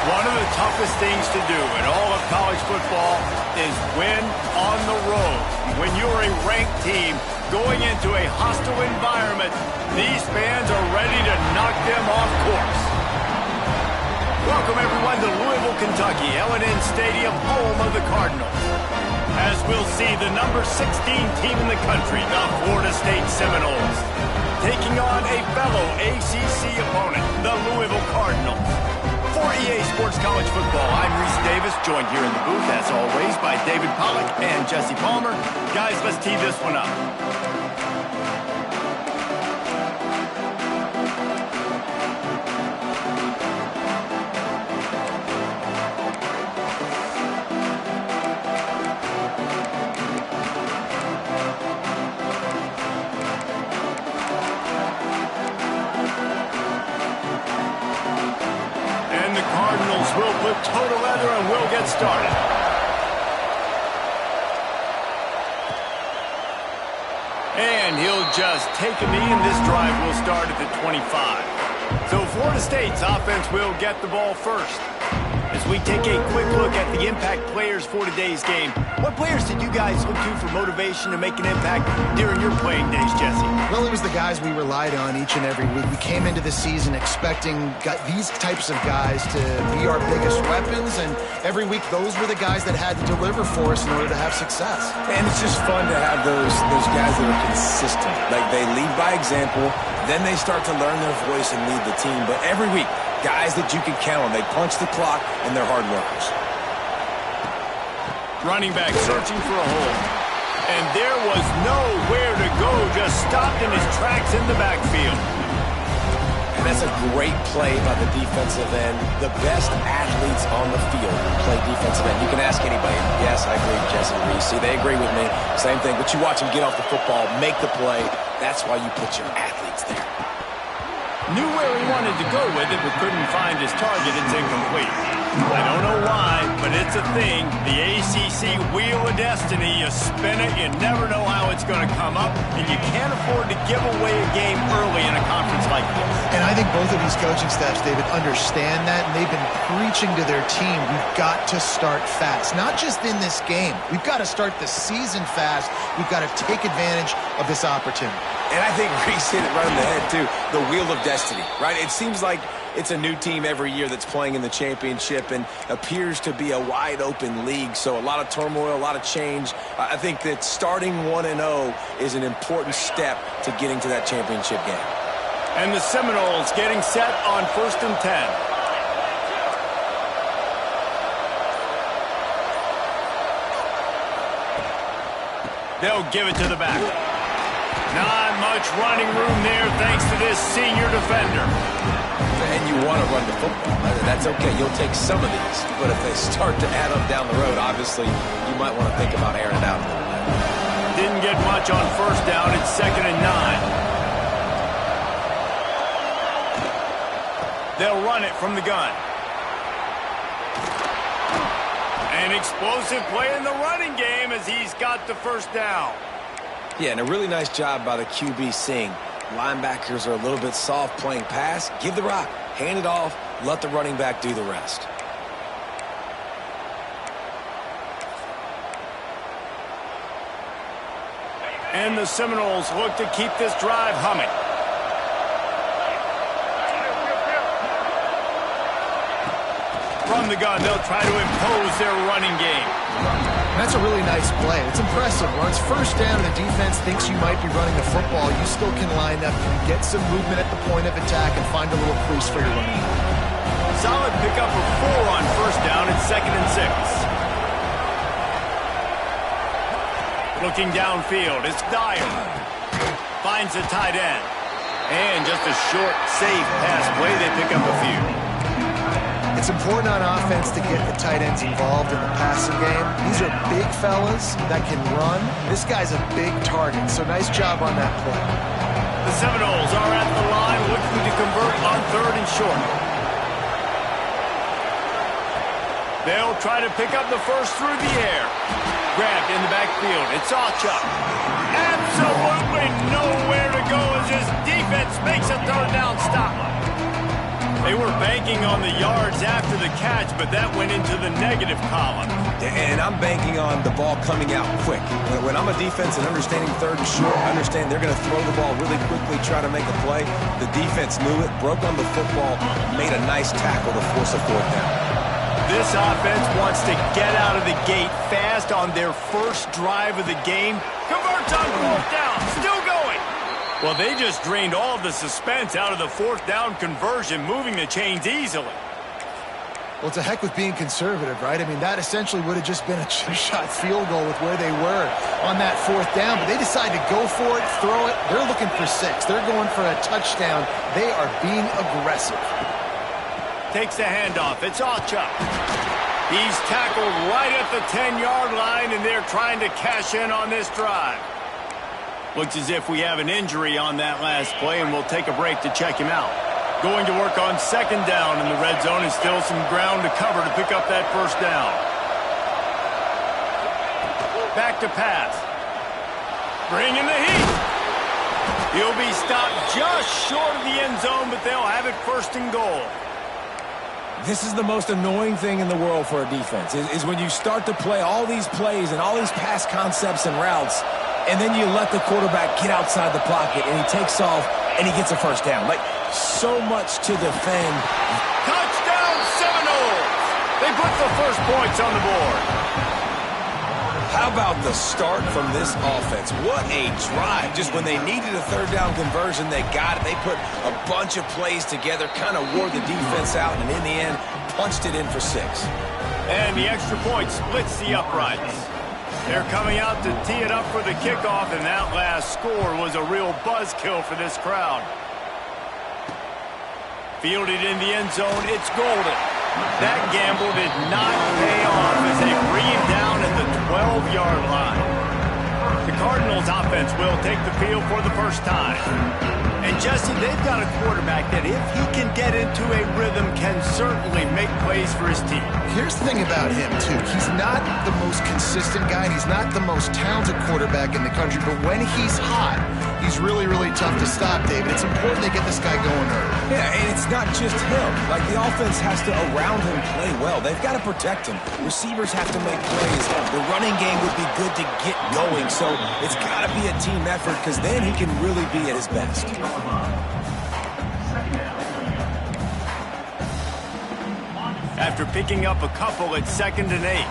One of the toughest things to do in all of college football is win on the road. When you're a ranked team going into a hostile environment, these fans are ready to knock them off course. Welcome, everyone, to Louisville, Kentucky, L&N Stadium, home of the Cardinals. As we'll see the number 16 team in the country, the Florida State Seminoles, taking on a fellow ACC opponent, the Louisville Cardinals. For EA Sports College Football, I'm Reese Davis, joined here in the booth, as always, by David Pollack and Jesse Palmer. Guys, let's tee this one up. We'll put toe to leather and we'll get started. And he'll just take a knee, and this drive will start at the 25. So Florida State's offense will get the ball first. As we take a quick look at the impact players for today's game, what players did you guys look to for motivation to make an impact during your playing days, Jesse? Well, it was the guys we relied on each and every week. We came into the season expecting these types of guys to be our biggest weapons, and every week those were the guys that had to deliver for us in order to have success. And it's just fun to have those guys that are consistent. Like, they lead by example, then they start to learn their voice and lead the team. But every week, guys that you can count on. They punch the clock, and they're hard workers. Running back searching for a hole. And there was nowhere to go, just stopped in his tracks in the backfield. And that's a great play by the defensive end. The best athletes on the field play defensive end. You can ask anybody. Yes, I agree, Jesse Reese. See, they agree with me. Same thing. But you watch them get off the football, make the play. That's why you put your athletes there. Knew where he wanted to go with it, but couldn't find his target. It's incomplete. I don't know why, but it's a thing. The ACC Wheel of Destiny. You spin it, you never know how it's going to come up, and you can't afford to give away a game early in a conference like this. And I think both of these coaching staffs, David, understand that, and they've been preaching to their team, we've got to start fast. Not just in this game. We've got to start the season fast. We've got to take advantage of this opportunity. And I think Reese hit it right on the head, too. The Wheel of Destiny, right? It seems like it's a new team every year that's playing in the championship and appears to be a wide-open league. So a lot of turmoil, a lot of change. I think that starting 1-0 is an important step to getting to that championship game. And the Seminoles getting set on 1st and 10. They'll give it to the back. Not much running room there thanks to this senior defender. And you want to run the football. That's okay. You'll take some of these. But if they start to add up down the road, obviously, you might want to think about airing it out a little bit. Didn't get much on 1st down. It's 2nd and 9. They'll run it from the gun. An explosive play in the running game as he's got the 1st down. Yeah, and a really nice job by the QB seeing. Linebackers are a little bit soft playing pass. Give the rock. Hand it off. Let the running back do the rest. And the Seminoles look to keep this drive humming. From the gun, they'll try to impose their running game. That's a really nice play. It's impressive. When it's 1st down and the defense thinks you might be running the football, you still can line up and get some movement at the point of attack and find a little crease for your running. Solid pickup of 4 on 1st down. It's 2nd and 6. Looking downfield, it's Dyer. Finds the tight end. And just a short, safe pass play. They pick up a few. It's important on offense to get the tight ends involved in the passing game. These are big fellas that can run. This guy's a big target, so nice job on that play. The Seminoles are at the line looking to convert on 3rd and short. They'll try to pick up the 1st through the air. Grabbed in the backfield. It's Awchuck. Absolutely nowhere to go as his defense makes a 3rd down stop. They They were banking on the yards after the catch, but that went into the negative column. And I'm banking on the ball coming out quick. When I'm a defense and understanding third and short, I understand they're going to throw the ball really quickly, try to make a play. The defense knew it, broke on the football, made a nice tackle to force a fourth down. This offense wants to get out of the gate fast on their first drive of the game. Converts on fourth down, still going. Well, they just drained all the suspense out of the fourth down conversion, moving the chains easily. Well, it's a heck with being conservative, right? I mean, that essentially would have just been a two-shot field goal with where they were on that fourth down, but they decided to go for it, throw it. They're looking for 6. They're going for a touchdown. They are being aggressive. Takes the handoff. It's Ocha. He's tackled right at the 10-yard line, and they're trying to cash in on this drive. Looks as if we have an injury on that last play, and we'll take a break to check him out. Going to work on second down in the red zone, and still some ground to cover to pick up that first down. Back to pass. Bringing the heat. He'll be stopped just short of the end zone, but they'll have it first and goal. This is the most annoying thing in the world for a defense, is when you start to play all these plays and all these pass concepts and routes, and then you let the quarterback get outside the pocket, and he takes off, and he gets a first down. Like, so much to defend. Touchdown Seminoles! They put the first points on the board. How about the start from this offense? What a drive. Just when they needed a third down conversion, they got it. They put a bunch of plays together, kind of wore the defense out, and in the end, punched it in for 6. And the extra point splits the uprights. They're coming out to tee it up for the kickoff, and that last score was a real buzzkill for this crowd. Fielded in the end zone, it's Golden. That gamble did not pay off as they bring him down at the 12-yard line. The Cardinals offense will take the field for the first time. And Jesse, they've got a quarterback that if he can get into a rhythm can certainly make plays for his team. Here's the thing about him, too. He's not the most consistent guy, and he's not the most talented quarterback in the country, but when he's hot, he's really, really tough to stop, David. It's important they get this guy going early. Yeah, and it's not just him. Like, the offense has to, around him, play well. They've got to protect him. Receivers have to make plays. The running game would be good to get going, so it's got to be a team effort, because then he can really be at his best. After picking up a couple at 2nd and 8.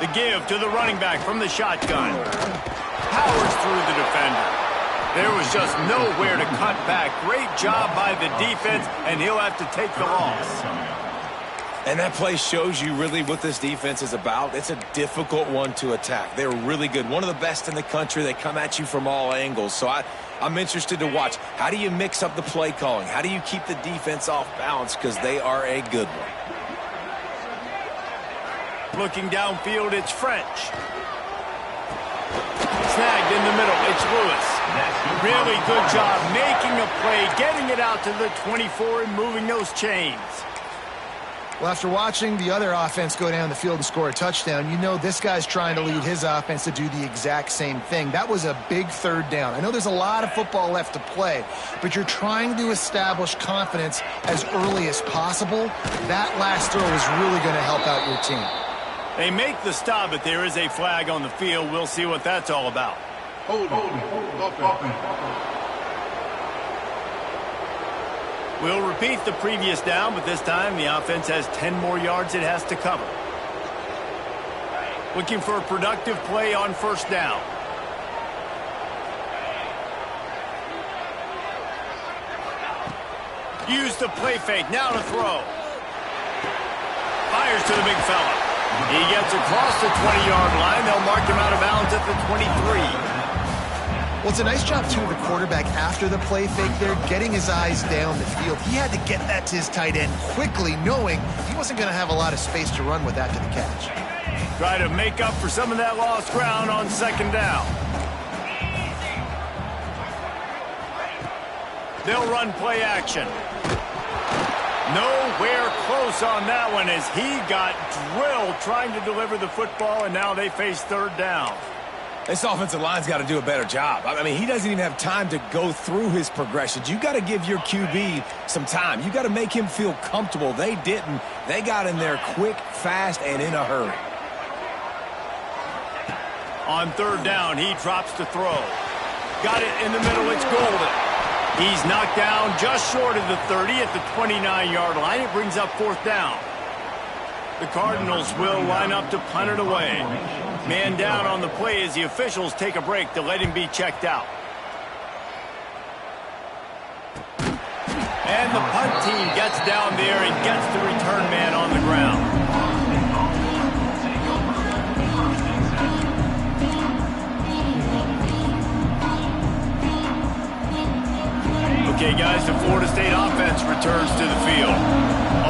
The give to the running back from the shotgun. Powers through the defender. There was just nowhere to cut back. Great job by the defense, and he'll have to take the loss. And that play shows you really what this defense is about. It's a difficult one to attack. They're really good. One of the best in the country. They come at you from all angles. So I'm interested to watch. How do you mix up the play calling? How do you keep the defense off balance? Because they are a good one. Looking downfield, it's French. Snagged in the middle, it's Lewis. Really good job making a play, getting it out to the 24 and moving those chains. Well, after watching the other offense go down the field and score a touchdown, you know this guy's trying to lead his offense to do the exact same thing. That was a big third down. I know there's a lot of football left to play, but you're trying to establish confidence as early as possible. That last throw is really going to help out your team. They make the stop, but there is a flag on the field. We'll see what that's all about. Hold. We'll repeat the previous down, but this time the offense has 10 more yards it has to cover. Looking for a productive play on first down. Use the play fake, now to throw. Fires to the big fella. He gets across the 20-yard line. They'll mark him out of bounds at the 23. Well, it's a nice job, too, of the quarterback after the play fake there, getting his eyes down the field. He had to get that to his tight end quickly, knowing he wasn't going to have a lot of space to run with after the catch. Try to make up for some of that lost ground on second down. They'll run play action. Nowhere close on that one as he got drilled trying to deliver the football, and now they face third down. This offensive line's got to do a better job. I mean, he doesn't even have time to go through his progressions. You got to give your QB some time. You got to make him feel comfortable. They didn't. They got in there quick, fast, and in a hurry. On third down, he drops to throw. Got it in the middle. It's golden. He's knocked down just short of the 30 at the 29-yard line. It brings up fourth down. The Cardinals will line up to punt it away. Man down on the play as the officials take a break to let him be checked out. And the punt team gets down there and gets the return man on the ground. Okay, guys, the Florida State offense returns to the field.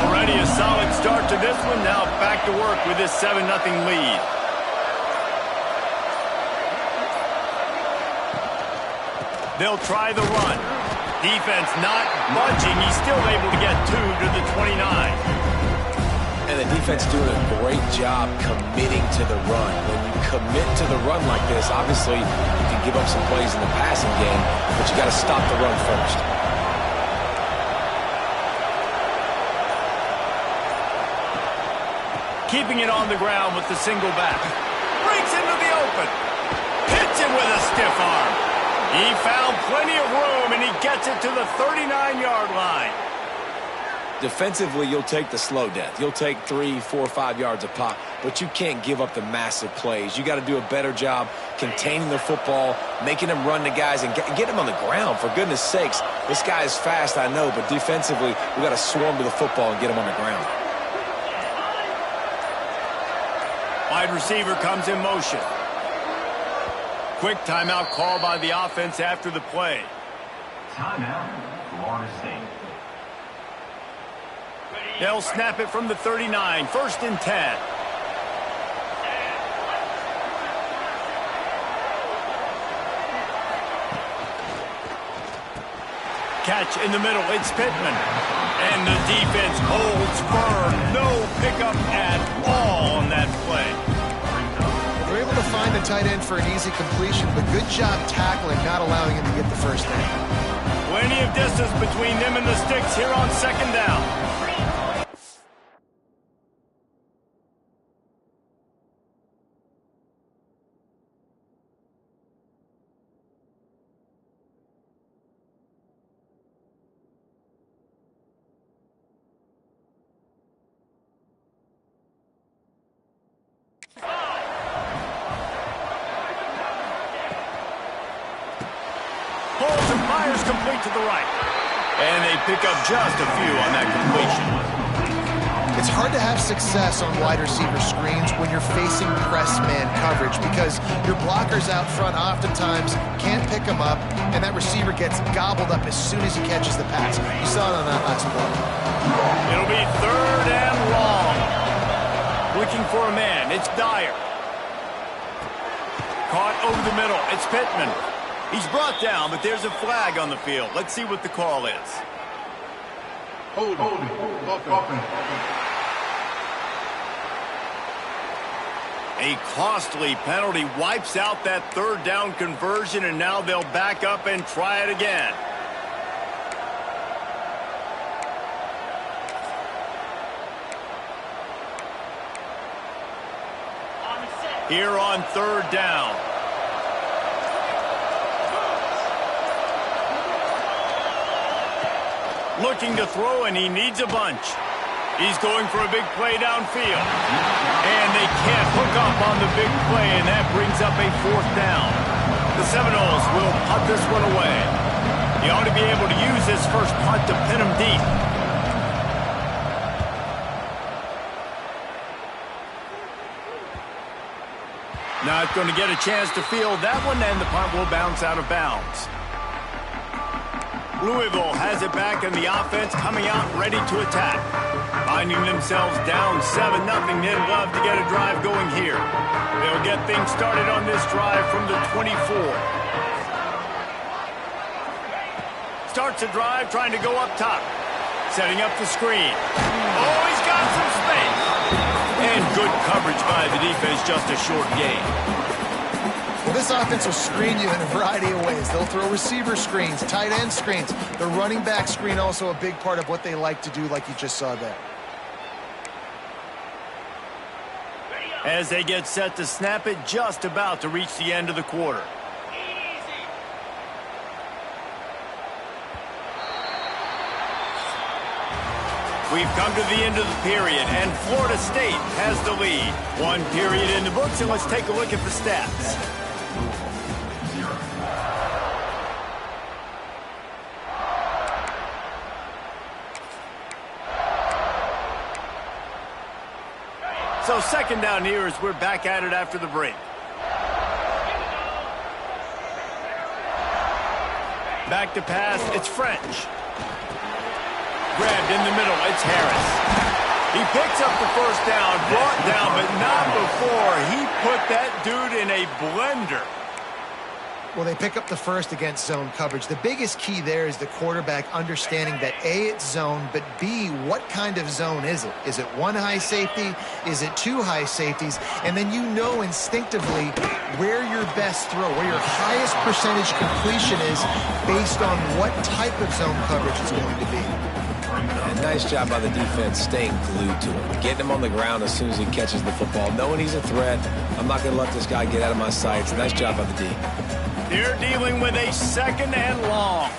Already a solid start to this one. Now back to work with this 7-0 lead. They'll try the run. Defense not budging. He's still able to get 2 to the 29. And the defense doing a great job committing to the run. When you commit to the run like this, obviously you can give up some plays in the passing game, but you got to stop the run first. Keeping it on the ground with the single back. Breaks into the open. Hits him with a stiff arm. He found plenty of room, and he gets it to the 39-yard line. Defensively, you'll take the slow death. You'll take 3, 4, 5 yards a pop, but you can't give up the massive plays. You got to do a better job containing the football, making them run to guys, and get them on the ground, for goodness sakes. This guy is fast, I know, but defensively, we got to swarm to the football and get him on the ground. Wide receiver comes in motion. Quick timeout call by the offense after the play. Timeout, Florida State. They'll snap it from the 39, 1st and 10. Catch in the middle, it's Pittman. And the defense holds firm. No pickup at all on that play. They're able to find the tight end for an easy completion, but good job tackling, not allowing him to get the first down. Plenty of distance between them and the sticks here on 2nd down. Pulls and fires complete to the right. And they pick up just a few on that completion. It's hard to have success on wide receiver screens when you're facing press man coverage because your blockers out front oftentimes can't pick them up, and that receiver gets gobbled up as soon as he catches the pass. You saw it on that last play. It'll be 3rd and long. Looking for a man. It's Dyer. Caught over the middle. It's Pittman. He's brought down, but there's a flag on the field. Let's see what the call is. Hold it. A costly penalty wipes out that 3rd down conversion, and now they'll back up and try it again. Here on 3rd down. Looking to throw, and he needs a bunch. He's going for a big play downfield. And they can't hook up on the big play, and that brings up a 4th down. The Seminoles will punt this one away. He ought to be able to use this first punt to pin him deep. Not going to get a chance to field that one, and the punt will bounce out of bounds. Louisville has it back, and the offense coming out ready to attack. Finding themselves down 7-0, they'd love to get a drive going here. They'll get things started on this drive from the 24. Starts a drive trying to go up top. Setting up the screen. Oh, he's got some space. And good coverage by the defense, just a short gain. Well, this offense will screen you in a variety of ways. They'll throw receiver screens, tight end screens. The running back screen also a big part of what they like to do, like you just saw there. As they get set to snap it, just about to reach the end of the quarter. We've come to the end of the period, and Florida State has the lead. One period in the books, and let's take a look at the stats. So second down here as we're back at it after the break. Back to pass, it's French. Grabbed in the middle, it's Harris. He picks up the first down, brought down, but not before he put that dude in a blender. Well, they pick up the first against zone coverage. The biggest key there is the quarterback understanding that A, it's zone, but B, what kind of zone is it? Is it one high safety? Is it two high safeties? And then you know instinctively where your best throw, where your highest percentage completion is based on what type of zone coverage it's going to be. And nice job by the defense staying glued to him. Getting him on the ground as soon as he catches the football. Knowing he's a threat, I'm not going to let this guy get out of my sights. Nice job by the D. They're dealing with a second and long.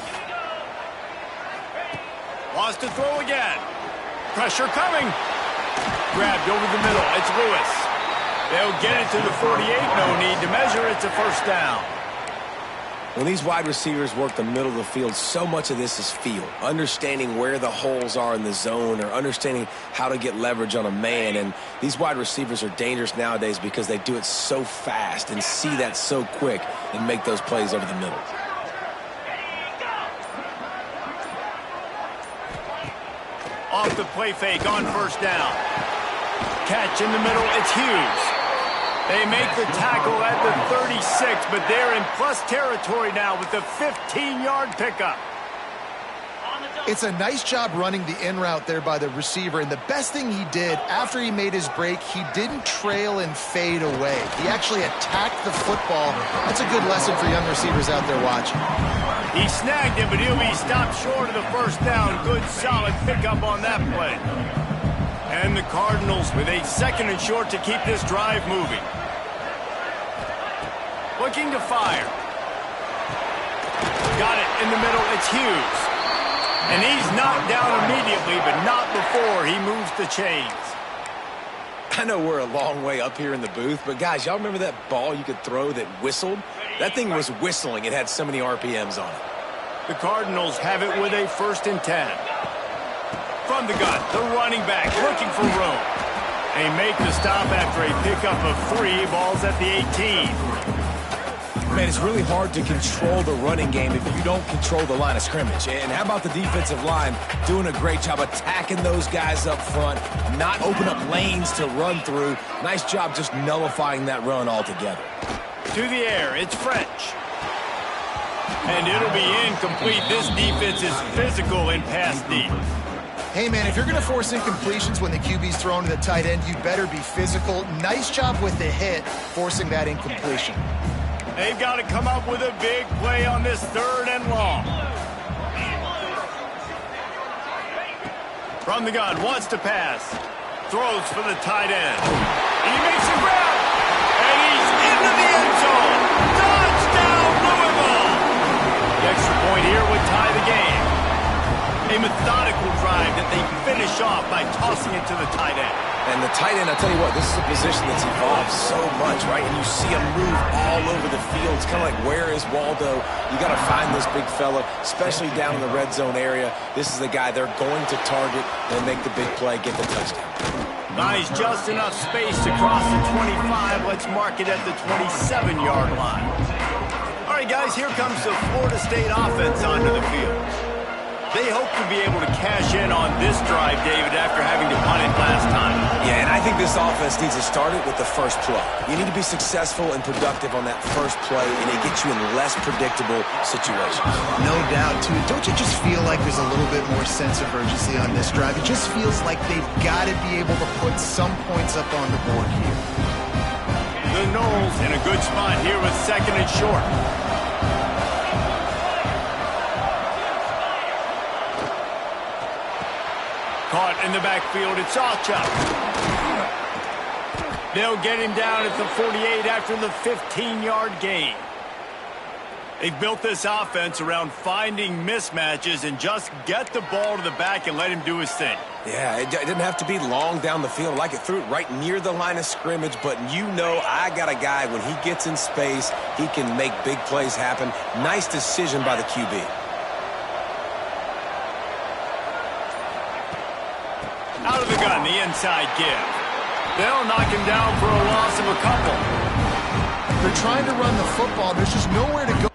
Wants to throw again. Pressure coming. Grabbed over the middle. It's Lewis. They'll get it to the 48. No need to measure. It's a first down. When these wide receivers work the middle of the field, so much of this is feel. Understanding where the holes are in the zone or understanding how to get leverage on a man. And these wide receivers are dangerous nowadays because they do it so fast and see that so quick and make those plays over the middle. Off the play fake on first down. Catch in the middle, it's Hughes. They make the tackle at the 36, but they're in plus territory now with the 15-yard pickup. It's a nice job running the in route there by the receiver, and the best thing he did after he made his break, he didn't trail and fade away. He actually attacked the football. That's a good lesson for young receivers out there watching. He snagged him, but he'll be stopped short of the first down. Good, solid pickup on that play. And the Cardinals with a second and short to keep this drive moving. Looking to fire. Got it in the middle, it's Hughes. And he's knocked down immediately, but not before he moves the chains. I know we're a long way up here in the booth, but guys, y'all remember that ball you could throw that whistled? That thing was whistling. It had so many RPMs on it. The Cardinals have it with a 1st and 10. From the gun, the running back looking for room. They make the stop after a pickup of 3 balls at the 18. Man, it's really hard to control the running game if you don't control the line of scrimmage. And how about the defensive line doing a great job attacking those guys up front, not open up lanes to run through. Nice job just nullifying that run altogether. To the air, it's French. And it'll be incomplete. This defense is physical in pass deep. Hey, man, if you're going to force incompletions when the QB's thrown to the tight end, you better be physical. Nice job with the hit, forcing that incompletion. They've got to come up with a big play on this 3rd and long. From the gun, wants to pass. Throws for the tight end. He makes a grab. And he's into the end zone. Touchdown, Louisville. The extra point here would tie the game. A methodical drive that they finish off by tossing it to the tight end. And the tight end, I'll tell you what, this is a position that's evolved so much, right? And you see him move all over the field. It's kind of like, where is Waldo? You got to find this big fella, especially down in the red zone area. This is the guy they're going to target and make the big play, get the touchdown. Nice, just enough space to cross the 25. Let's mark it at the 27-yard line. All right, guys, here comes the Florida State offense onto the field. They hope to be able to cash in on this drive, David, after having to punt it last time. Yeah, and I think this offense needs to start it with the first play. You need to be successful and productive on that first play, and it gets you in less predictable situations. No doubt, too. Don't you just feel like there's a little bit more sense of urgency on this drive? It just feels like they've got to be able to put some points up on the board here. The Knowles in a good spot here with second and short. Caught in the backfield. It's Ocha. They'll get him down at the 48 after the 15-yard gain. They've built this offense around finding mismatches and just get the ball to the back and let him do his thing. Yeah, it didn't have to be long down the field. Like it threw it right near the line of scrimmage, but you know I got a guy, when he gets in space, he can make big plays happen. Nice decision by the QB. Out of the gun, the inside give. They'll knock him down for a loss of a couple. They're trying to run the football. There's just nowhere to go.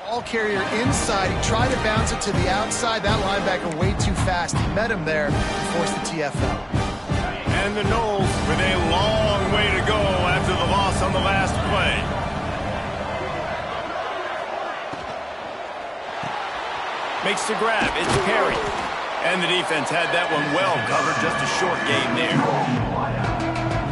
Ball carrier inside. He tried to bounce it to the outside. That linebacker way too fast. He met him there and forced the TFL. And the Knowles with a long way to go after the loss on the last play. Makes the grab. It's Perry. And the defense had that one well covered. Just a short game there.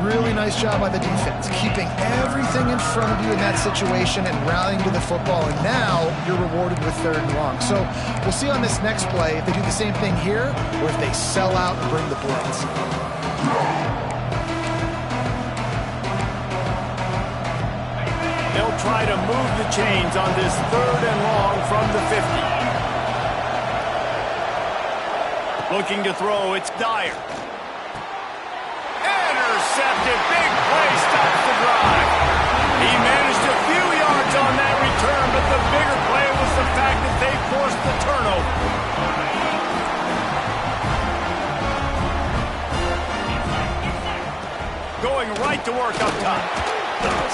Really nice job by the defense, keeping everything in front of you in that situation and rallying to the football. And now you're rewarded with third and long. So we'll see on this next play if they do the same thing here or if they sell out and bring the blitz. They'll try to move the chains on this third and long from the 50. Looking to throw, it's Dyer. Intercepted, big play, stops the drive. He managed a few yards on that return, but the bigger play was the fact that they forced the turnover. Going right to work up top.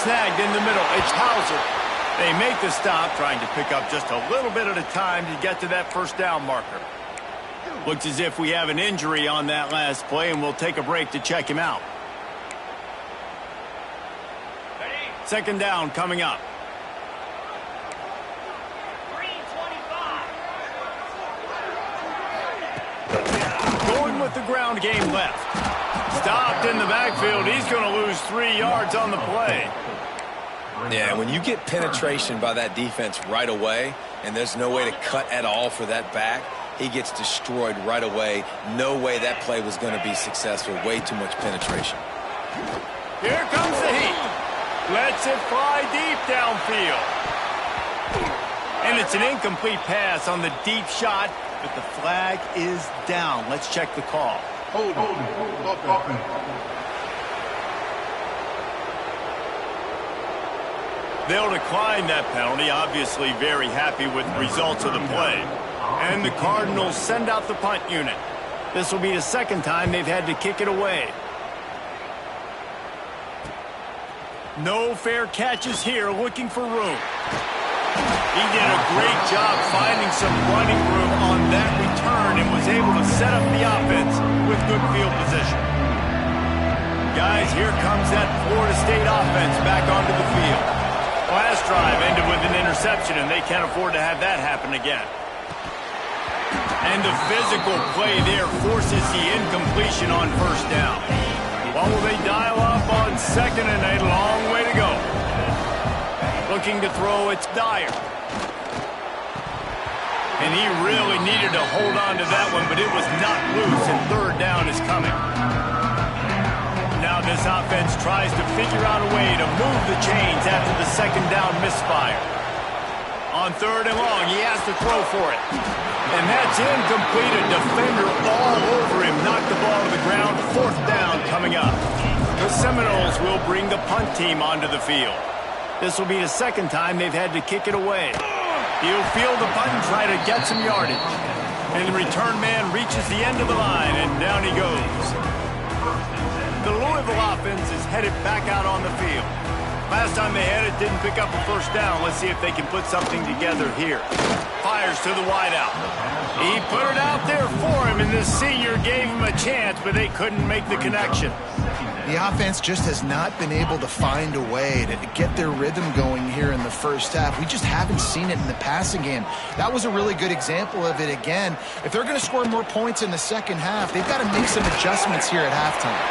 Snagged in the middle, it's Hauser. They make the stop, trying to pick up just a little bit at a time to get to that first down marker. Looks as if we have an injury on that last play, and we'll take a break to check him out. Second down coming up. Going with the ground game left. Stopped in the backfield. He's going to lose 3 yards on the play. Yeah, when you get penetration by that defense right away, and there's no way to cut at all for that back, he gets destroyed right away. No way that play was going to be successful. Way too much penetration. Here comes the heat. Lets it fly deep downfield. And it's an incomplete pass on the deep shot, but the flag is down. Let's check the call. Hold it. They'll decline that penalty, obviously very happy with the results of the play. And the Cardinals send out the punt unit. This will be the second time they've had to kick it away. No fair catches here, looking for room. He did a great job finding some running room on that return and was able to set up the offense with good field position. Guys, here comes that Florida State offense back onto the field. Last drive ended with an interception, and they can't afford to have that happen again. And the physical play there forces the incompletion on first down. What will they dial up on second and a long way to go? Looking to throw, it's Dyer. And he really needed to hold on to that one, but it was not loose, and third down is coming. Now this offense tries to figure out a way to move the chains after the second down misfire. On third and long, he has to throw for it. And that's incomplete. A defender all over him. Knocked the ball to the ground. Fourth down coming up. The Seminoles will bring the punt team onto the field. This will be the second time they've had to kick it away. He'll field the punt and try to get some yardage. And the return man reaches the end of the line, and down he goes. The Louisville offense is headed back out on the field. Last time they had it, didn't pick up a first down. Let's see if they can put something together here. Fires to the wideout. He put it out there for him, and this senior gave him a chance, but they couldn't make the connection. The offense just has not been able to find a way to get their rhythm going here in the first half. We just haven't seen it in the passing game. That was a really good example of it again. If they're going to score more points in the second half, they've got to make some adjustments here at halftime.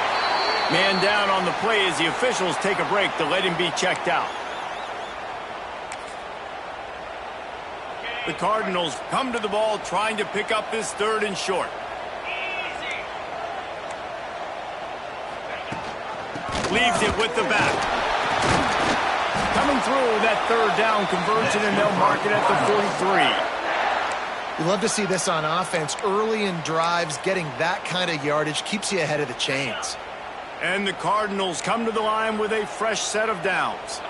Man down on the play as the officials take a break to let him be checked out. The Cardinals come to the ball trying to pick up this third and short. Leaves it with the back. Coming through that third down conversion, and they'll mark it at the 43. You love to see this on offense. Early in drives, getting that kind of yardage keeps you ahead of the chains. And the Cardinals come to the line with a fresh set of downs.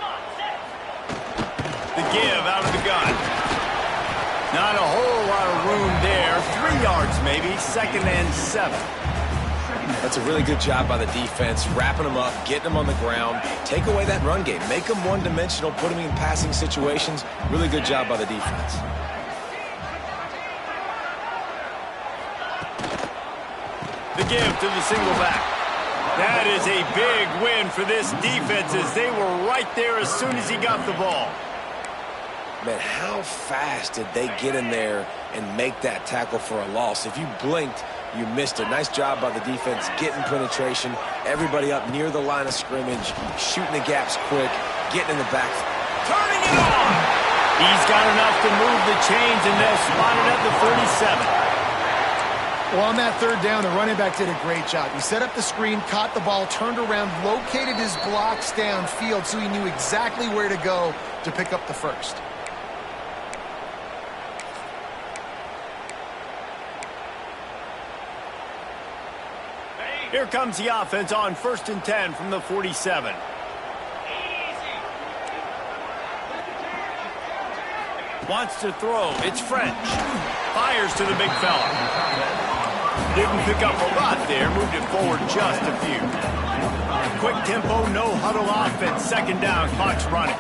The give out of the gun. Not a whole lot of room there. 3 yards maybe, 2nd and 7. That's a really good job by the defense, wrapping them up, getting them on the ground, take away that run game, make them one-dimensional, put them in passing situations. Really good job by the defense. The give to the single back. That is a big win for this defense as they were right there as soon as he got the ball. Man, how fast did they get in there and make that tackle for a loss? If you blinked, you missed it. Nice job by the defense, getting penetration, everybody up near the line of scrimmage, shooting the gaps quick, getting in the back. Turning it on! He's got enough to move the chains, and they'll spot it at the 37. Well, on that third down, the running back did a great job. He set up the screen, caught the ball, turned around, located his blocks downfield so he knew exactly where to go to pick up the first. Here comes the offense on 1st and 10 from the 47. Wants to throw. It's French. Fires to the big fella. Didn't pick up a lot there. Moved it forward just a few. Quick tempo, no huddle offense. 2nd down. Clock's running.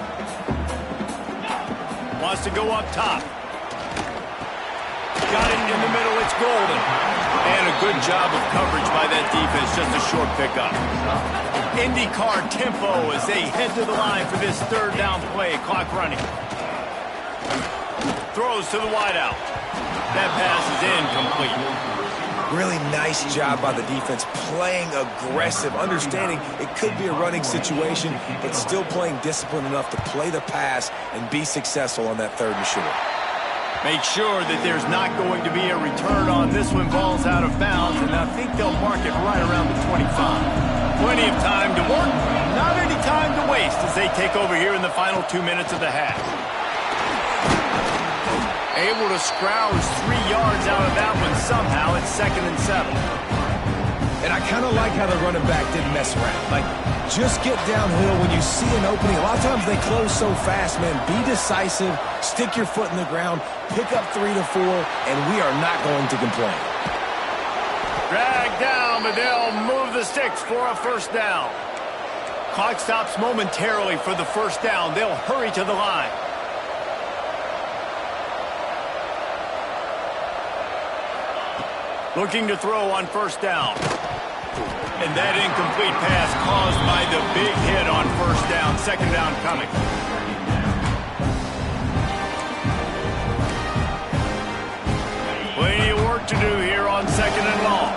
Wants to go up top. Got it in the middle. It's Golden. And a good job of coverage by that defense. Just a short pickup. IndyCar tempo as they head to the line for this 3rd down play. Clock running. Throws to the wideout. That pass is incomplete. Really nice job by the defense, playing aggressive, understanding it could be a running situation, but still playing disciplined enough to play the pass and be successful on that 3rd and short. Make sure that there's not going to be a return on this when ball's out of bounds, and I think they'll mark it right around the 25. Plenty of time to work, not any time to waste as they take over here in the final 2 minutes of the half. Able to scrounge 3 yards out of that one somehow. It's 2nd and 7. And I kind of like how the running back didn't mess around. Like, just get downhill when you see an opening. A lot of times they close so fast, man. Be decisive, stick your foot in the ground, pick up 3 to 4, and we are not going to complain. Dragged down, but they'll move the sticks for a 1st down. Clock stops momentarily for the 1st down. They'll hurry to the line. Looking to throw on 1st down. And that incomplete pass caused by the big hit on 1st down. 2nd down coming. Plenty of work to do here on 2nd and long.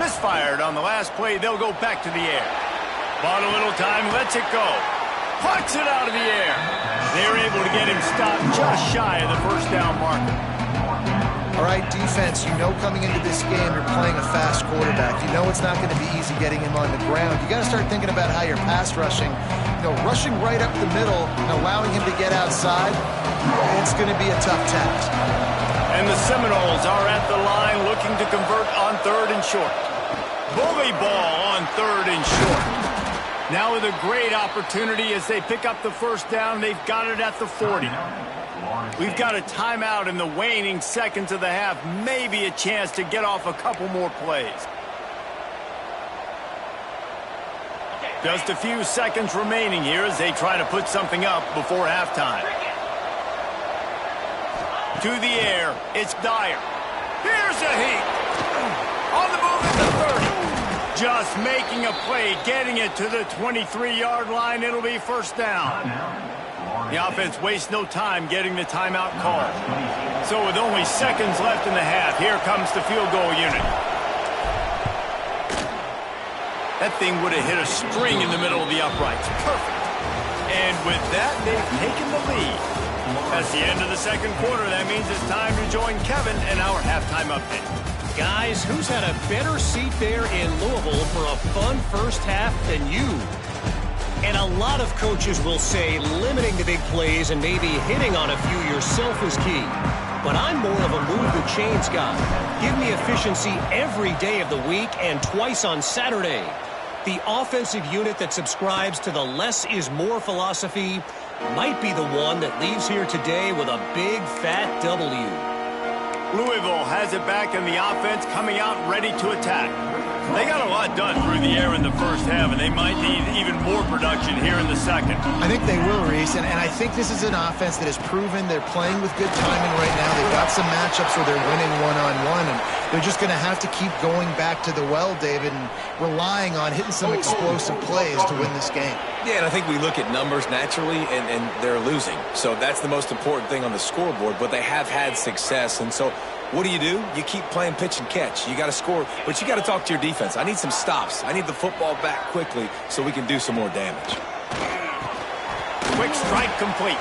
Misfired on the last play. They'll go back to the air. Bought a little time, lets it go. Plucks it out of the air. They're able to get him stopped just shy of the 1st down marker. All right, defense, you know coming into this game you're playing a fast quarterback. You know it's not going to be easy getting him on the ground. You got to start thinking about how you're pass rushing. You know, rushing right up the middle and allowing him to get outside, it's going to be a tough task. And the Seminoles are at the line looking to convert on 3rd and short. Bully ball on 3rd and short. Now with a great opportunity as they pick up the first down. They've got it at the 40. We've got a timeout in the waning seconds of the half. Maybe a chance to get off a couple more plays. Just a few seconds remaining here as they try to put something up before halftime. To the air, it's Dyer. Here's a heat. On the move at the 30. Just making a play, getting it to the 23-yard line. It'll be first down. The offense wastes no time getting the timeout call. So with only seconds left in the half, here comes the field goal unit. That thing would have hit a string in the middle of the uprights. Perfect. And with that, they've taken the lead. That's the end of the second quarter. That means it's time to join Kevin and our halftime update. Guys, who's had a better seat there in Louisville for a fun first half than you? And a lot of coaches will say limiting the big plays and maybe hitting on a few yourself is key. But I'm more of a move the chains guy. Give me efficiency every day of the week and twice on Saturday. The offensive unit that subscribes to the less is more philosophy might be the one that leaves here today with a big fat W. Louisville has it back in the offense, coming out ready to attack. They got a lot done through the air in the first half, and they might need even more production here in the second. I think they will, Reese, and I think this is an offense that has proven they're playing with good timing right now. They've got some matchups where they're winning one-on-one, and they're just going to have to keep going back to the well, David, and relying on hitting some explosive plays to win this game. Yeah, and I think we look at numbers naturally, and they're losing. So that's the most important thing on the scoreboard, but they have had success. And so what do? You keep playing pitch and catch. You got to score, but you got to talk to your defense. I need some stops. I need the football back quickly so we can do some more damage. Quick strike complete.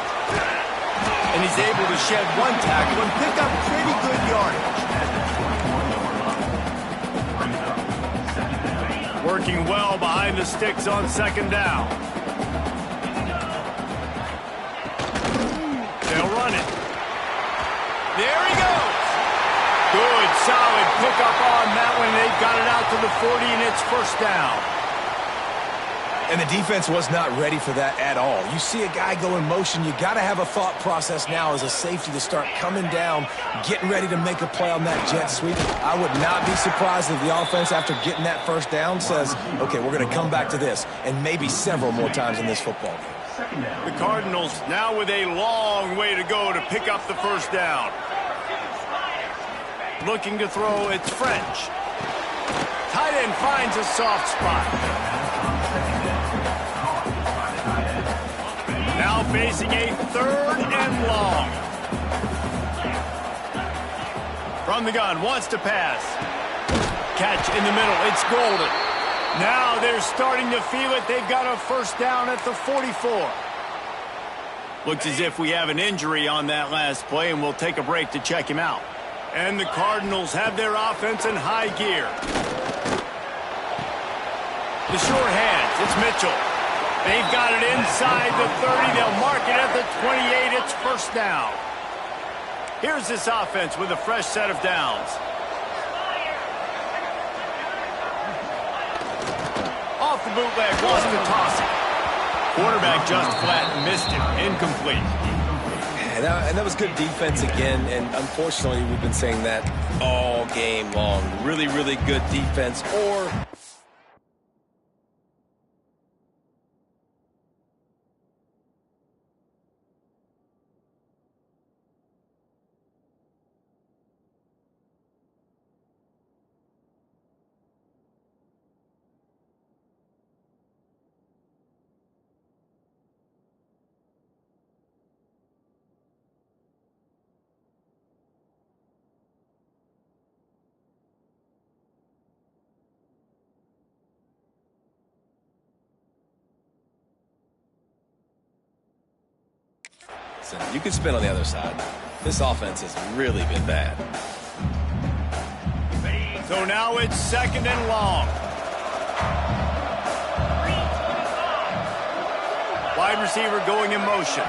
And he's able to shed one tackle and pick up pretty good yardage. Working well behind the sticks on second down. They'll run it. There he goes. Good, solid pickup on that one. They've got it out to the 40, and it's first down. And the defense was not ready for that at all. You see a guy go in motion, you got to have a thought process now as a safety to start coming down, getting ready to make a play on that jet sweep. I would not be surprised if the offense, after getting that first down, says, okay, we're going to come back to this, and maybe several more times in this football game. The Cardinals now with a long way to go to pick up the first down. Looking to throw, it's French. Tight end finds a soft spot. Now facing a 3rd and long. From the gun, wants to pass. Catch in the middle, it's Golden. Now they're starting to feel it. They've got a first down at the 44. Looks as if we have an injury on that last play, and we'll take a break to check him out. And the Cardinals have their offense in high gear. The short hands, it's Mitchell. They've got it inside the 30. They'll mark it at the 28. It's first down. Here's this offense with a fresh set of downs. Off the bootleg, wants to toss it. Quarterback just flat missed it. Incomplete. And that was good defense again, and unfortunately we've been saying that all game long. Really, really good defense, or you can spin on the other side. This offense has really been bad. So now it's 2nd and long. Wide receiver going in motion.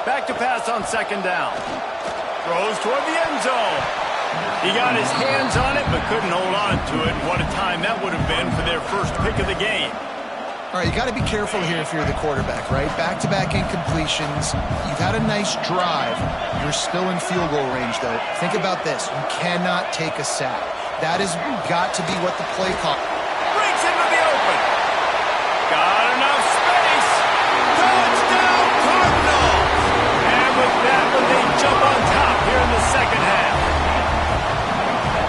Back to pass on 2nd down. Throws toward the end zone. He got his hands on it, but couldn't hold on to it. What a time that would have been for their first pick of the game. All right, you got to be careful here if you're the quarterback, right? Back-to-back incompletions. You've had a nice drive. You're still in field goal range, though. Think about this. You cannot take a sack. That has got to be what the play call. Breaks into the open. Got enough space. Touchdown, Cardinals. And with that one, they jump on top here in the second half.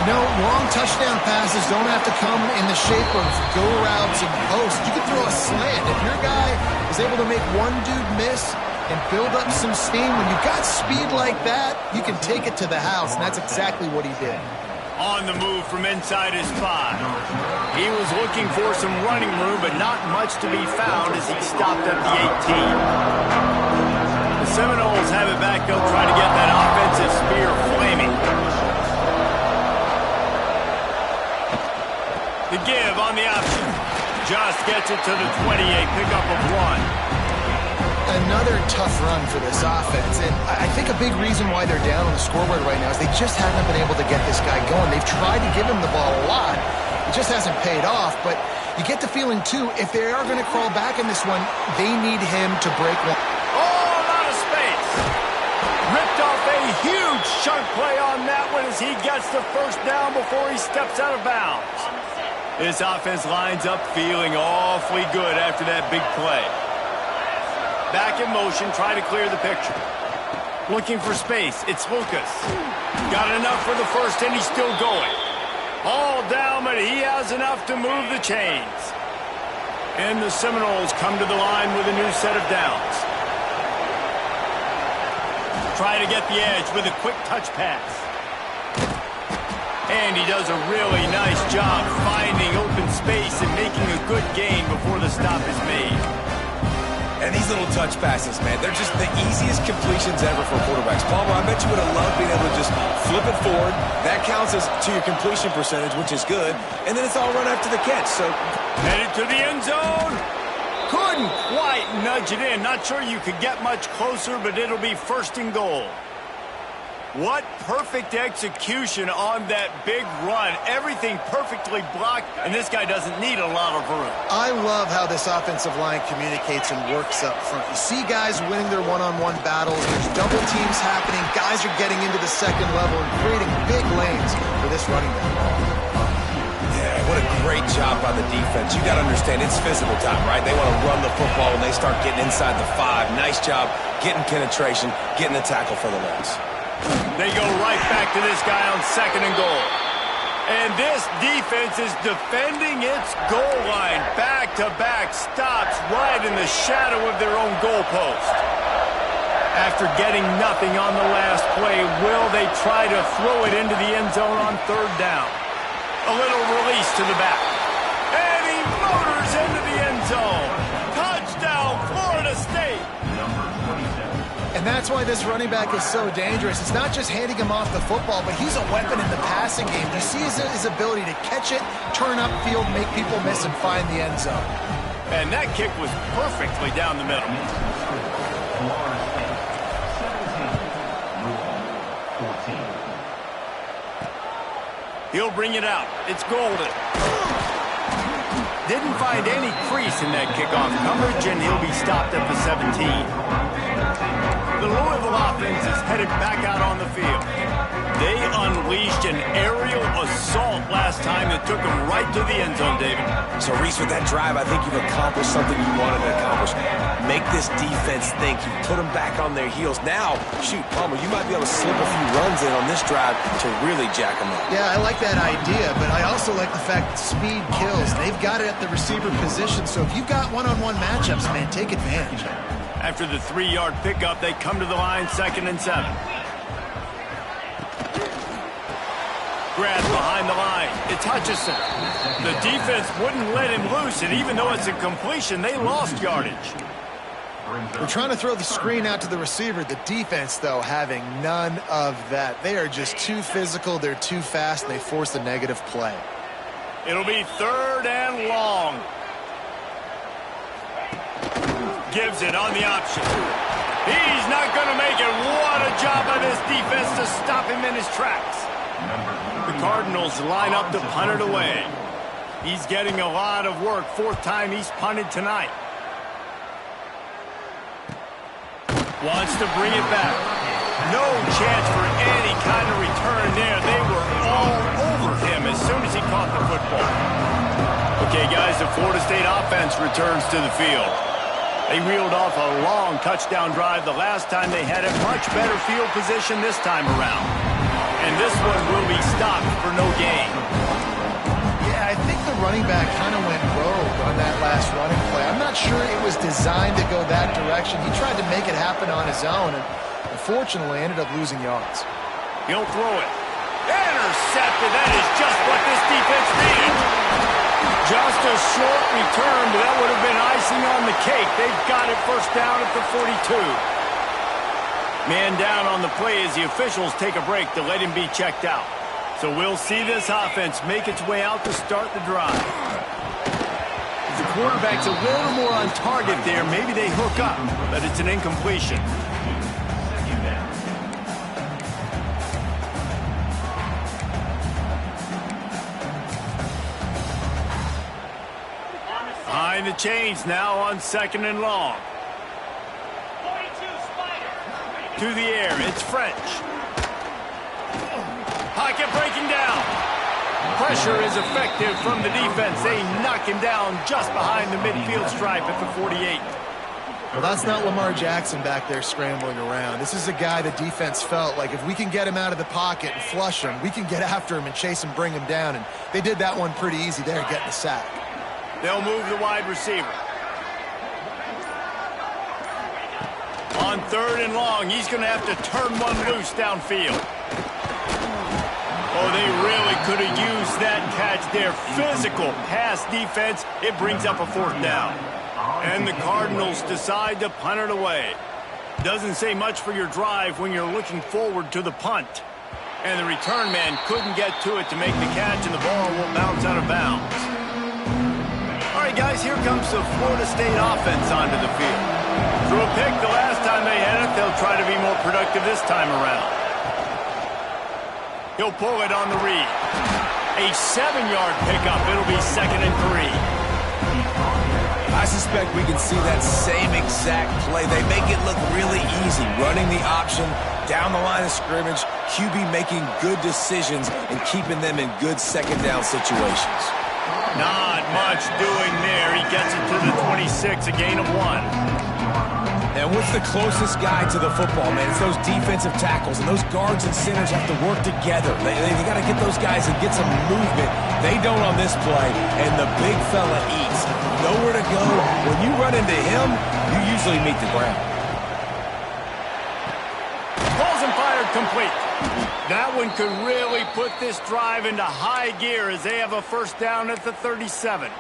No, long touchdown passes don't have to come in the shape of go routes and posts. You can throw a slant. If your guy is able to make one dude miss and build up some steam, when you've got speed like that, you can take it to the house, and that's exactly what he did. On the move from inside his 5. He was looking for some running room, but not much to be found as he stopped at the 18. The Seminoles have it back. They'll try to get that offensive spear flaming. The give on the option. Just gets it to the 28, pickup of 1. Another tough run for this offense, and I think a big reason why they're down on the scoreboard right now is they just haven't been able to get this guy going. They've tried to give him the ball a lot. It just hasn't paid off, but you get the feeling, too, if they are going to crawl back in this one, they need him to break one. Oh, a lot of space. Ripped off a huge chunk play on that one as he gets the first down before he steps out of bounds. This offense lines up feeling awfully good after that big play. Back in motion, try to clear the picture. Looking for space, it's Lucas. Got enough for the first, and he's still going. All down, but he has enough to move the chains. And the Seminoles come to the line with a new set of downs. Try to get the edge with a quick touch pass. And he does a really nice job finding open space and making a good gain before the stop is made. And these little touch passes, man, they're just the easiest completions ever for quarterbacks. Palmer, I bet you would have loved being able to just flip it forward. That counts as to your completion percentage, which is good. And then it's all run after the catch. So headed to the end zone. Couldn't quite nudge it in. Not sure you could get much closer, but it'll be first and goal. What perfect execution on that big run. Everything perfectly blocked, and this guy doesn't need a lot of room. I love how this offensive line communicates and works up front. You see guys winning their one-on-one battles. There's double teams happening. Guys are getting into the second level and creating big lanes for this running back. Yeah, what a great job by the defense. You got to understand, it's physical time, right? They want to run the football when they start getting inside the 5. Nice job getting penetration, getting the tackle for the loss. They go right back to this guy on second and goal. And this defense is defending its goal line. Back-to-back stops right in the shadow of their own goalpost. After getting nothing on the last play, will they try to throw it into the end zone on third down? A little release to the back. And he motors into the end zone. Touchdown, Florida State. And that's why this running back is so dangerous. It's not just handing him off the football, but he's a weapon in the passing game. You see his ability to catch it, turn upfield, make people miss, and find the end zone. And that kick was perfectly down the middle. He'll bring it out. It's Golden. Didn't find any crease in that kickoff coverage, and he'll be stopped at the 17. The Louisville offense is headed back out on the field. They unleashed an aerial assault last time that took them right to the end zone, David. So, Reese, with that drive, I think you've accomplished something you wanted to accomplish. Make this defense think. You put them back on their heels. Now, shoot, Palmer, you might be able to slip a few runs in on this drive to really jack them up. Yeah, I like that idea, but I also like the fact that speed kills. They've got it at the receiver position, so if you've got one-on-one matchups, man, take advantage. After the 3-yard pickup, they come to the line, 2nd and 7. Grab behind the line. It's Hutchison. The defense wouldn't let him loose, and even though it's a completion, they lost yardage. We're trying to throw the screen out to the receiver. The defense, though, having none of that. They are just too physical, they're too fast, and they force a negative play. It'll be 3rd and long. Gives it on the option. He's not going to make it. What a job by this defense to stop him in his tracks. The Cardinals line up to punt it away. He's getting a lot of work. Fourth time he's punted tonight. Wants to bring it back. No chance for any kind of return there. They were all over him as soon as he caught the football. Okay, guys, the Florida State offense returns to the field. They reeled off a long touchdown drive the last time they had a much better field position this time around. And this one will be stopped for no gain. Yeah, I think the running back kind of went rogue on that last running play. I'm not sure it was designed to go that direction. He tried to make it happen on his own and unfortunately ended up losing yards. He'll throw it. Intercepted. That is just what this defense needed. Just a short return, but that would have been icing on the cake. They've got it first down at the 42. Man down on the play as the officials take a break to let him be checked out. So we'll see this offense make its way out to start the drive. If the quarterback's a little more on target there, maybe they hook up, but it's an incompletion. Behind the chains now on 2nd and long. To the air, it's French. Pocket breaking down. Pressure is effective from the defense. They knock him down just behind the midfield stripe at the 48. Well, that's not Lamar Jackson back there scrambling around. This is a guy the defense felt like if we can get him out of the pocket and flush him, we can get after him and chase him, bring him down. And they did that one pretty easy there, getting the sack. They'll move the wide receiver. On 3rd and long, he's going to have to turn one loose downfield. Oh, they really could have used that catch there. Physical pass defense. It brings up a 4th down. And the Cardinals decide to punt it away. Doesn't say much for your drive when you're looking forward to the punt. And the return man couldn't get to it to make the catch, and the ball will bounce out of bounds. All right, guys, here comes the Florida State offense onto the field. Threw a pick the last time they had it. They'll try to be more productive this time around. He'll pull it on the read. A 7-yard pickup. It'll be 2nd and 3. I suspect we can see that same exact play. They make it look really easy, running the option down the line of scrimmage, QB making good decisions and keeping them in good 2nd down situations. Not much doing there. He gets it to the 26, a gain of 1. And what's the closest guy to the football, man? It's those defensive tackles, and those guards and centers have to work together. They got to get those guys and get some movement. They don't on this play, and the big fella eats. Nowhere to go. When you run into him, you usually meet the ground. Balls and fired complete. That one could really put this drive into high gear as they have a first down at the 37.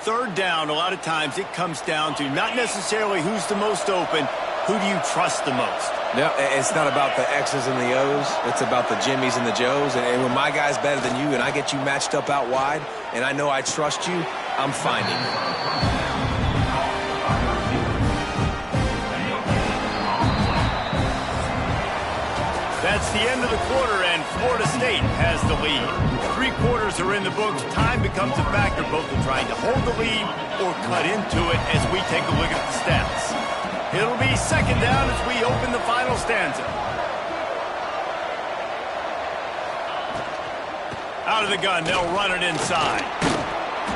3rd down, a lot of times it comes down to not necessarily who's the most open, who do you trust the most? No, it's not about the X's and the O's. It's about the Jimmies and the Joes. And when my guy's better than you and I get you matched up out wide and I know I trust you, I'm finding you. That's the end of the quarter, and Florida State has the lead. 3 quarters are in the books. Time becomes a factor, both in trying to hold the lead or cut into it as we take a look at the stats. It'll be 2nd down as we open the final stanza. Out of the gun, they'll run it inside.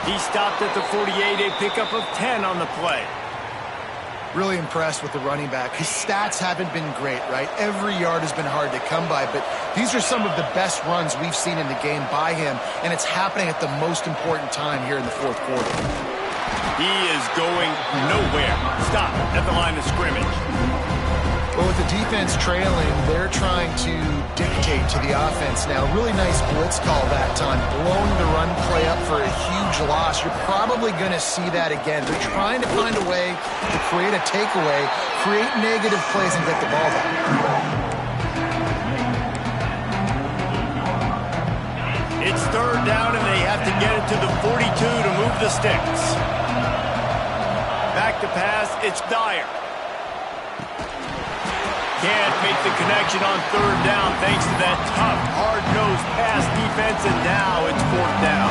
He stopped at the 48, a pickup of 10 on the play. Really impressed with the running back. His stats haven't been great, right? Every yard has been hard to come by, but these are some of the best runs we've seen in the game by him, and it's happening at the most important time here in the 4th quarter. He is going nowhere. Stop at the line of scrimmage. Well, with the defense trailing, they're trying to dictate to the offense now. Really nice blitz call that time, blowing the run play up for a huge loss. You're probably going to see that again. They're trying to find a way to create a takeaway, create negative plays, and get the ball back. It's 3rd down, and they have to get it to the 42 to move the sticks. Back to pass, it's Dyer. can't make the connection on third down thanks to that tough, hard-nosed pass defense, and now it's fourth down.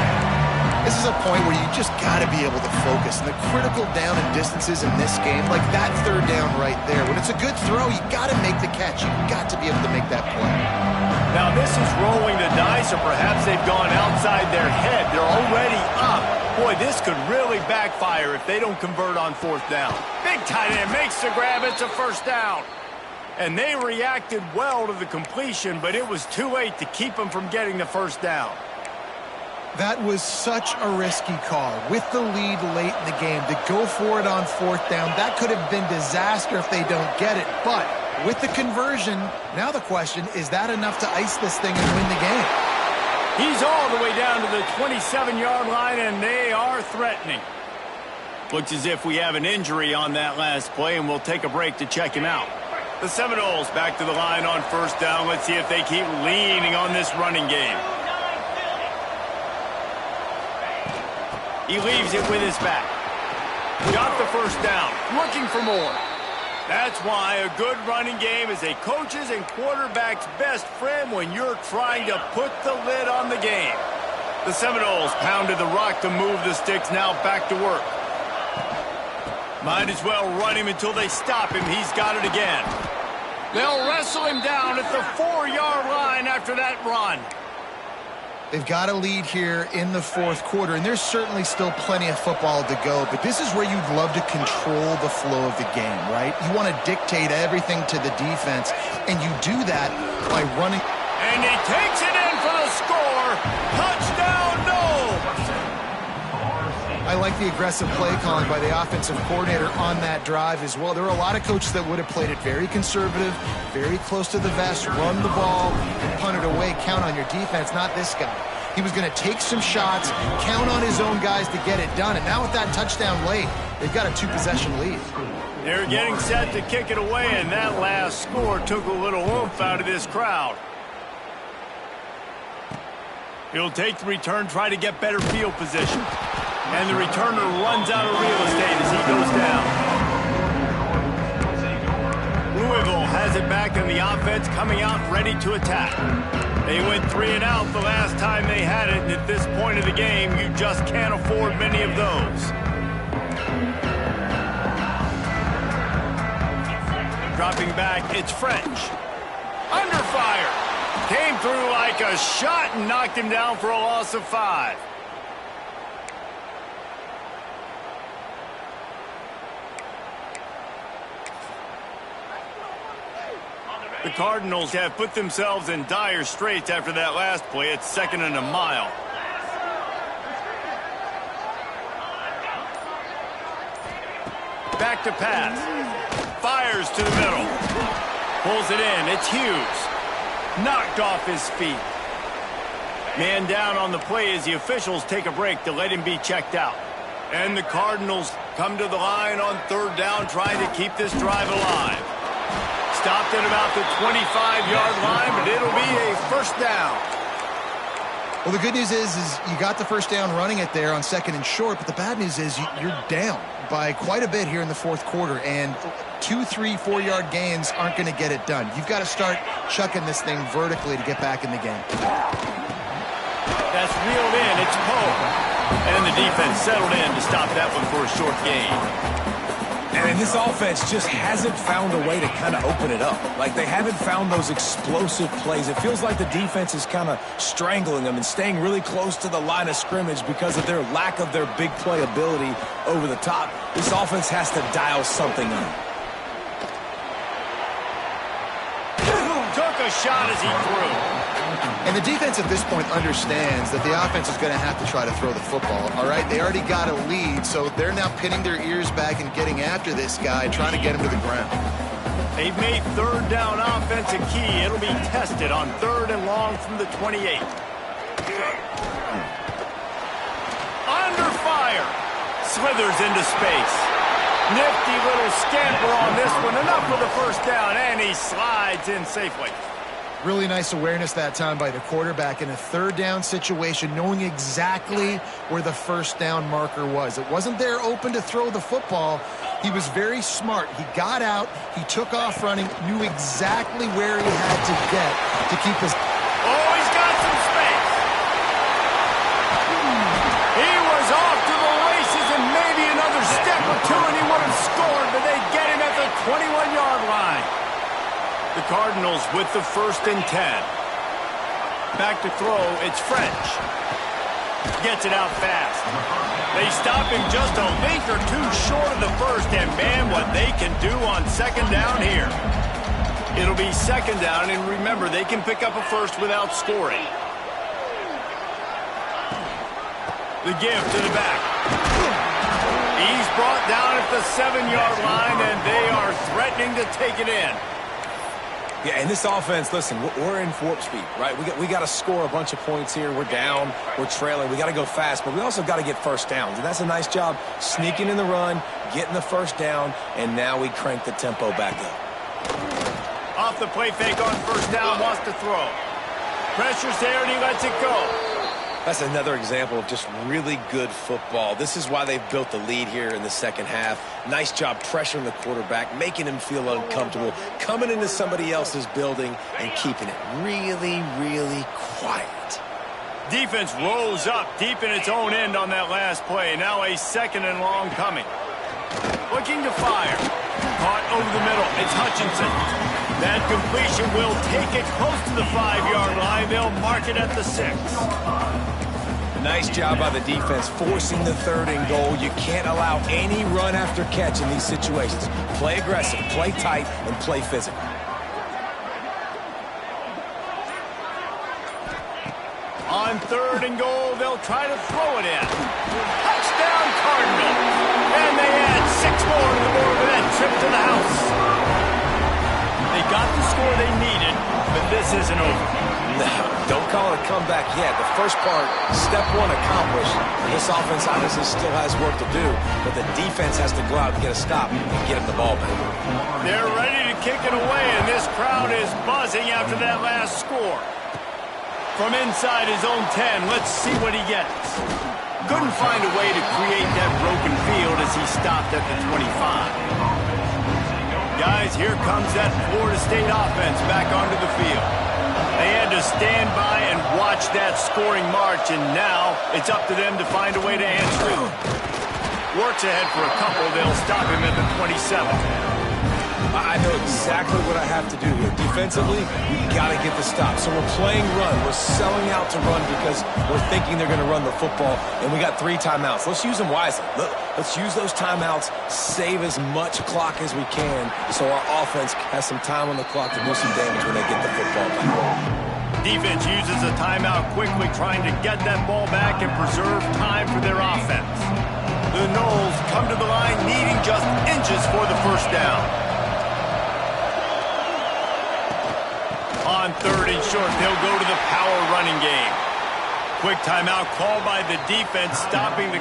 This is a point where you just got to be able to focus. And the critical down and distances in this game, like that third down right there, when it's a good throw, you got to make the catch. You've got to be able to make that play. Now, this is rolling the dice, or perhaps they've gone outside their head. They're already up. Boy, this could really backfire if they don't convert on fourth down. Big tight end makes the grab. It's a first down. And they reacted well to the completion, but it was too late to keep them from getting the first down. That was such a risky call. With the lead late in the game, to go for it on fourth down, that could have been disaster if they don't get it. But with the conversion, now the question, is that enough to ice this thing and win the game? He's all the way down to the 27-yard line, and they are threatening. Looks as if we have an injury on that last play, and we'll take a break to check him out. The Seminoles back to the line on first down. Let's see if they keep leaning on this running game. He leaves it with his back. Got the first down. Looking for more. That's why a good running game is a coach's and quarterback's best friend when you're trying to put the lid on the game. The Seminoles pounded the rock to move the sticks. Now back to work. Might as well run him until they stop him. He's got it again. They'll wrestle him down at the 4-yard line after that run. They've got a lead here in the fourth quarter, and there's certainly still plenty of football to go, but this is where you'd love to control the flow of the game, right? You want to dictate everything to the defense, and you do that by running. And he takes it in for the score. Touchdown, no! I like the aggressive play calling by the offensive coordinator on that drive as well. There were a lot of coaches that would have played it very conservative, very close to the vest, run the ball, and punt it away. Count on your defense, not this guy. He was going to take some shots, count on his own guys to get it done. And now with that touchdown late, they've got a 2-possession lead. They're getting set to kick it away, and that last score took a little oomph out of this crowd. He'll take the return, try to get better field position. And the returner runs out of real estate as he goes down. Louisville has it back in the offense, coming out ready to attack. They went 3 and out the last time they had it, and at this point of the game, you just can't afford many of those. Dropping back, it's French. Under fire. Came through like a shot and knocked him down for a loss of 5. The Cardinals have put themselves in dire straits after that last play. It's 2nd and a mile. Back to pass. Fires to the middle. Pulls it in. It's Hughes. Knocked off his feet. Man down on the play as the officials take a break to let him be checked out. And the Cardinals come to the line on third down, trying to keep this drive alive. Stopped at about the 25-yard line, but it'll be a first down. Well, the good news is you got the first down running it there on 2nd and short, but the bad news is you're down by quite a bit here in the fourth quarter, and 2, 3, 4-yard gains aren't going to get it done. You've got to start chucking this thing vertically to get back in the game. That's reeled in. It's Poe. And the defense settled in to stop that one for a short gain. And this offense just hasn't found a way to kind of open it up. Like, they haven't found those explosive plays. It feels like the defense is kind of strangling them and staying really close to the line of scrimmage because of their lack of their big play ability over the top. This offense has to dial something up. Took a shot as he threw. And the defense at this point understands that the offense is going to have to try to throw the football, all right? They already got a lead, so they're now pinning their ears back and getting after this guy, trying to get him to the ground. They've made third down offense a key. It'll be tested on 3rd and long from the 28. Under fire. Slithers into space. Nifty little scamper on this one. Enough for the first down, and he slides in safely. Really nice awareness that time by the quarterback in a third down situation, knowing exactly where the first down marker was. It wasn't there open to throw the football, He was very smart. He got out, he took off running, knew exactly where he had to get to keep his... Oh, he's got some space. He was off to the races, and maybe another step or two and he would have scored, but they get him at the 21-yard line. The Cardinals with the 1st and 10. Back to throw, it's French. Gets it out fast. They stop him just a length or two short of the first, and man, what they can do on 2nd down here. It'll be 2nd down, and remember, they can pick up a first without scoring. The give to the back. He's brought down at the 7-yard line, and they are threatening to take it in. Yeah, and this offense, listen, we're in warp speed, right? We got to score a bunch of points here. We're down, we're trailing. We got to go fast, but we also got to get first downs. And that's a nice job sneaking in the run, getting the first down, and now we crank the tempo back up. Off the play fake on 1st down, wants to throw. Pressure's there, and he lets it go. That's another example of just really good football. This is why they've built the lead here in the 2nd half. Nice job pressuring the quarterback, making him feel uncomfortable, coming into somebody else's building and keeping it really, really quiet. Defense rose up deep in its own end on that last play. Now a 2nd and long coming. Looking to fire. Caught over the middle. It's Hutchinson. That completion will take it close to the 5-yard line. They'll mark it at the 6. Nice job by the defense forcing the 3rd and goal. You can't allow any run after catch in these situations. Play aggressive, play tight, and play physical. On 3rd and goal, they'll try to throw it in. Touchdown, Cardinals. And they add 6 more to the board with that trip to the house. They got the score they needed, but this isn't over. No, don't call it a comeback yet. The first part, step 1 accomplished. This offense obviously still has work to do, but the defense has to go out and get a stop and get him the ball back. They're ready to kick it away, and this crowd is buzzing after that last score. From inside his own 10, let's see what he gets. Couldn't find a way to create that broken field as he stopped at the 25. Guys, here comes that Florida State offense back onto the field. They had to stand by and watch that scoring march, and now it's up to them to find a way to answer it. Works ahead for a couple. They'll stop him at the 27. I know exactly what I have to do here. Defensively, we got to get the stop. So we're playing run. We're selling out to run because we're thinking they're going to run the football, and we got 3 timeouts. Let's use them wisely. Let's use those timeouts, save as much clock as we can so our offense has some time on the clock to do some damage when they get the football back. Defense uses a timeout quickly, trying to get that ball back and preserve time for their offense. The Noles come to the line needing just inches for the first down. On 3rd and short, they'll go to the power running game. Quick timeout called by the defense, stopping the...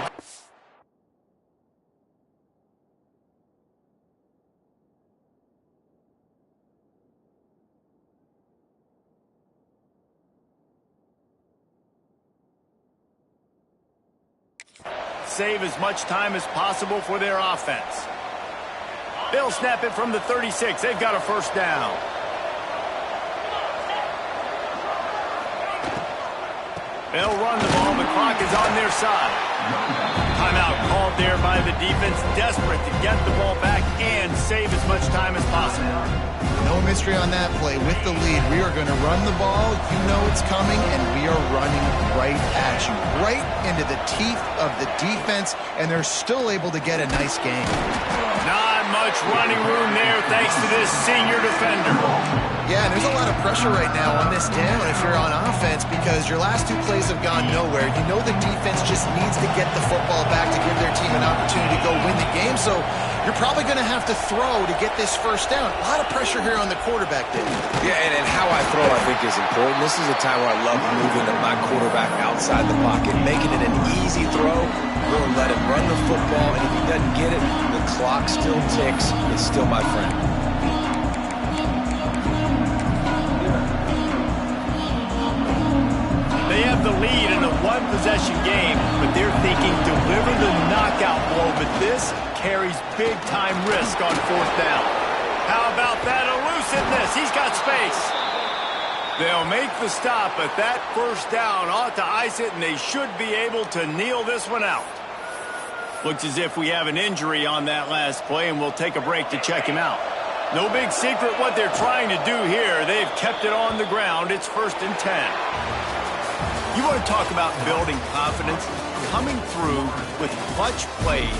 Save as much time as possible for their offense. They'll snap it from the 36. They've got a first down. They'll run the ball. The clock is on their side. Timeout called there by the defense, desperate to get the ball back and save as much time as possible. No mystery on that play. With the lead, we are going to run the ball. You know it's coming, and we are running right at you. Right into the teeth of the defense, and they're still able to get a nice game. Not much running room there thanks to this senior defender. Yeah, and there's a lot of pressure right now on this down if you're on offense because your last 2 plays have gone nowhere. You know the defense just needs to get the football back to give their team an opportunity to go win the game, so you're probably going to have to throw to get this first down. A lot of pressure here on the quarterback, Dave. Yeah, and how I throw, I think, is important. This is a time where I love moving my quarterback outside the pocket, making it an easy throw, or let him run the football, and if he doesn't get it, the clock still ticks. It's still my friend. They have the lead in a 1 one-possession game, but they're thinking deliver the knockout blow, but this carries big-time risk on fourth down. How about that elusiveness? He's got space. They'll make the stop, but that first down ought to ice it, and they should be able to kneel this one out. Looks as if we have an injury on that last play, and we'll take a break to check him out. No big secret what they're trying to do here. They've kept it on the ground. It's 1st and 10. You want to talk about building confidence? Coming through with clutch plays